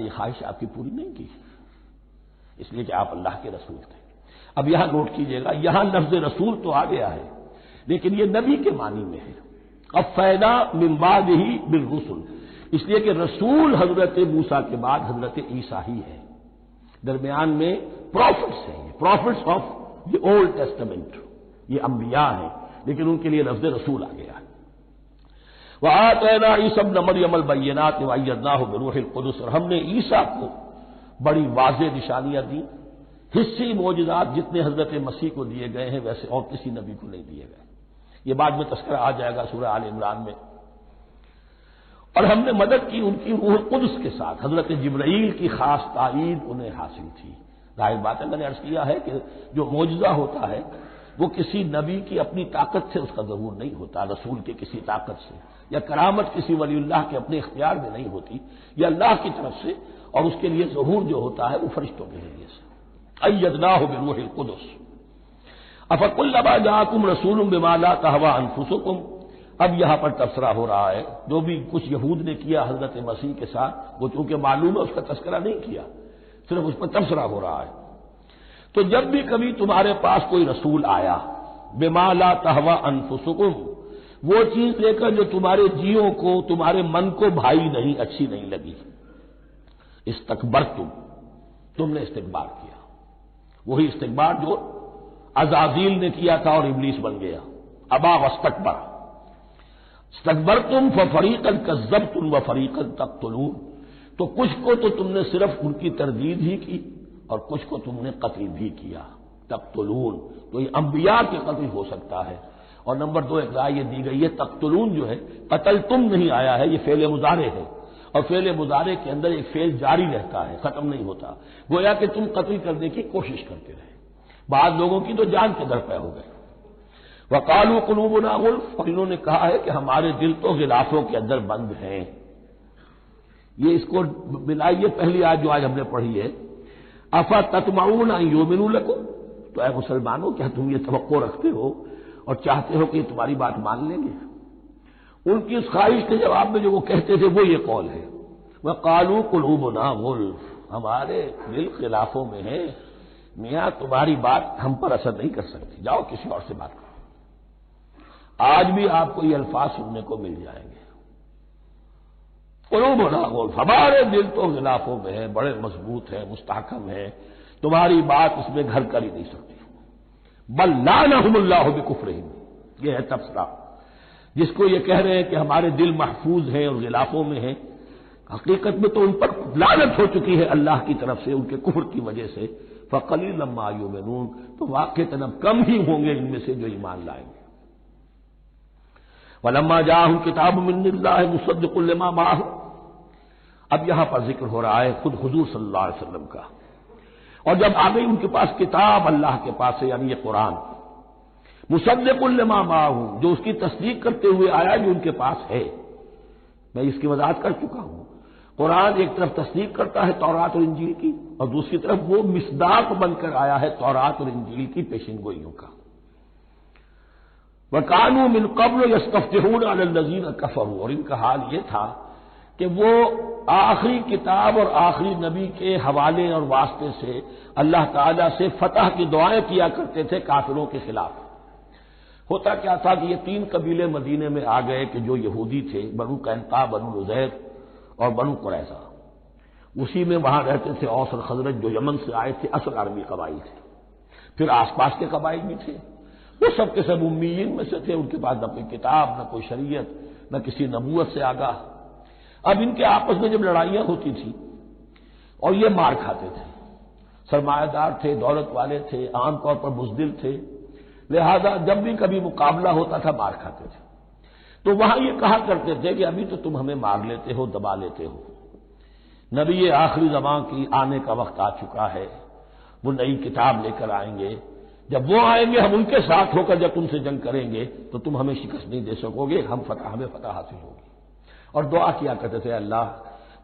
ساری خواہش آپ کی پوری نہیں کی، اس لیے کہ آپ اللہ کے رسول تھے۔ اب یہاں نوٹ کیجئے گا، یہاں لفظ رسول تو آ گیا ہے لیکن یہ نبی کے معنی میں ہے۔ قفینا من بعدہ بالرسل، اس لیے کہ رسول حضرت موسیٰ کے بعد حضرت عیسیٰ ہی ہے، درمیان میں پروفٹس ہیں، یہ prophets of the Old Testament, یہ انبیاء ہیں لیکن ان کے لیے لفظ رسول آ گیا ہے۔ وآتینا عیسی ابن مریم البینات وایدناہ بروح القدس، اور ہم نے عیسیٰ کو بڑی واضح نشانیاں دی، حصی معجزات جتنے حضرت مسیح کو دیے گئے ہیں ویسے اور کسی نبی کو نہیں دیے گئے، یہ بعد میں تذکرہ آ جائے گا سورہ آل عمران میں۔ اور ہم نے مدد کی ان کی روح القدس کے ساتھ، حضرت جبرائیل کی خاص تائید انہیں حاصل تھی۔ ظاہر بات ہے، میں نے عرض کیا ہے کہ جو معجزہ ہوتا ہے وہ کسی نبی کی اپنی طاقت سے اس کا ظہور نہیں ہوتا، رسول کے کسی طاقت سے، یا کرامت کسی ولی اللہ کے اپنے اختیار میں نہیں ہوتی، یہ اللہ کی طرف سے، اور اس کے لیے ظہور جو ہوتا ہے وہ فرشتوں کے ذریعے سے۔ ایدناہ بروح القدس افکلما جاءکم رسول بما لا تہوی انفسکم، اب یہاں پر تبصرہ ہو رہا ہے، جو بھی کچھ یہود نے کیا حضرت مسیح کے ساتھ وہ چونکہ معلوم ہے اس کا تذکرہ نہیں کیا، صرف اس پر تبصرہ ہو رہا ہے۔ تو جب بھی کبھی تمہارے پاس کوئی رسول آیا، بما لا تہوی انفسکم، وہ چیز لے کر جو تمہارے جیوں کو، تمہارے من کو بھائی نہیں، اچھی نہیں لگی، استکبرتم، تم نے استکبار کیا، وہی استکبار جو عزازیل نے کیا تھا اور ابلیس بن گیا، ابا واستکبر، استکبرتم ففریقا کذبتم وفریقا تقتلون، تو کچھ کو تو تم نے صرف ان کی تردید ہی کی اور کچھ کو تم نے قتل بھی کیا، تقتلون، تو یہ انبیاء کے قتل ہو سکتا ہے۔ اور نمبر 2 ایک رائے یہ دی گئی ہے، تقتلون جو ہے قتل تم نہیں آیا ہے، یہ فعل مضارع ہے، اور فعل مضارع کے اندر ایک فعل جاری رہتا ہے، ختم نہیں ہوتا، گویا کہ تم قتل کرنے کی کوشش کرتے رہے۔ بعض لوگوں کی تو جان کے در پہ ہو گئے۔ وقالوا قلوبنا غلف، اور انہوں نے کہا ہے کہ ہمارے دل تو غلافوں کے اندر بند ہیں۔ یہ اس کو ملائیے پہلی آیت جو آج ہم نے پڑھی ہے، افتطمعون ان یؤمنوا لکم، تو اے مسلمانوں کیا تم یہ توقع رکھتے ہو اور چاہتے ہو کہ یہ تمہاری بات مان لیں گے؟ ان کی اس خواہش کے جواب میں جو وہ کہتے تھے وہ یہ قول ہے، وقالوا قلوبنا غلف، ہمارے دل خلافوں میں ہے، میاں تمہاری بات ہم پر اثر نہیں کر سکتی، جاؤ کسی اور سے بات کرو۔ آج بھی آپ کو یہ الفاظ سننے کو مل جائیں گے، قلوبنا غلف، ہمارے دل تو غلافوں میں ہے، بڑے مضبوط ہیں، مستحکم ہیں، تمہاری بات اس میں گھر کر ہی نہیں سکتی۔ بل لعنہم اللہ بکفرہم، یہ ہے تبصرہ، جس کو یہ کہہ رہے ہیں کہ ہمارے دل محفوظ ہیں اور غلافوں میں ہیں، حقیقت میں تو ان پر لعنت ہو چکی ہے اللہ کی طرف سے ان کے کفر کی وجہ سے۔ فقلیلا ما یؤمنون، تو واقعتاً اب کم ہی ہوں گے ان میں سے جو ایمان لائیں گے۔ ولما جاءہم کتاب من اللہ مصدق لما معہم، اب یہاں پر ذکر ہو رہا ہے خود حضور صلی اللہ علیہ وسلم کا، اور جب آ گئی ان کے پاس کتاب اللہ کے پاس سے، یعنی یہ قرآن، مصدق لما معہم، جو اس کی تصدیق کرتے ہوئے آیا جو ان کے پاس ہے، میں اس کی وضاحت کر چکا ہوں۔ قرآن ایک طرف تصدیق کرتا ہے تورات اور انجیل کی، اور دوسری طرف وہ مصداق بن کر آیا ہے تورات اور انجیل کی پیشن گوئیوں کا۔ وَكَانُوا مِن قَبْلُ يَسْتَفْتِحُونَ عَلَى الَّذِينَ كَفَرُوا، اور ان کا حال یہ تھا کہ وہ آخری کتاب اور آخری نبی کے حوالے اور واسطے سے اللہ تعالیٰ سے فتح کی دعائیں کیا کرتے تھے کافروں کے خلاف۔ ہوتا کیا تھا کہ یہ 3 قبیلے مدینے میں آ گئے کہ جو یہودی تھے، بنو قینقاع، بنو نضیر اور بنو قریظہ، اسی میں وہاں رہتے تھے اوس اور خزرج جو یمن سے آئے تھے، اصل عربی قبائل تھے، پھر آس پاس کے قبائل بھی تھے، وہ سب کے سب امیین میں سے تھے، ان کے پاس نہ کوئی کتاب، نہ کوئی شریعت، نہ کسی نبوت سے آگاہ۔ اب ان کے آپس میں جب لڑائیاں ہوتی تھیں اور یہ مار کھاتے تھے، سرمایہ دار تھے، دولت والے تھے، عام طور پر بزدل تھے، لہذا جب بھی کبھی مقابلہ ہوتا تھا مار کھاتے تھے، تو وہاں یہ کہا کرتے تھے کہ ابھی تو تم ہمیں مار لیتے ہو، دبا لیتے ہو، نبی آخری زمان کی آنے کا وقت آ چکا ہے، وہ نئی کتاب لے کر آئیں گے، جب وہ آئیں گے ہم ان کے ساتھ ہو کر جب تم سے جنگ کریں گے تو تم ہمیں شکست نہیں دے سکو گے، ہمیں فتح حاصل ہوگی۔ اور دعا کیا کرتے تھے اللہ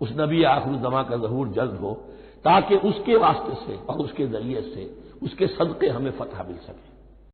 اس نبی آخری زمان کا ظہور جلد ہو، تاکہ اس کے واسطے سے اور اس کے ذریعے سے اس کے صدقے ہمیں فتح مل سکے۔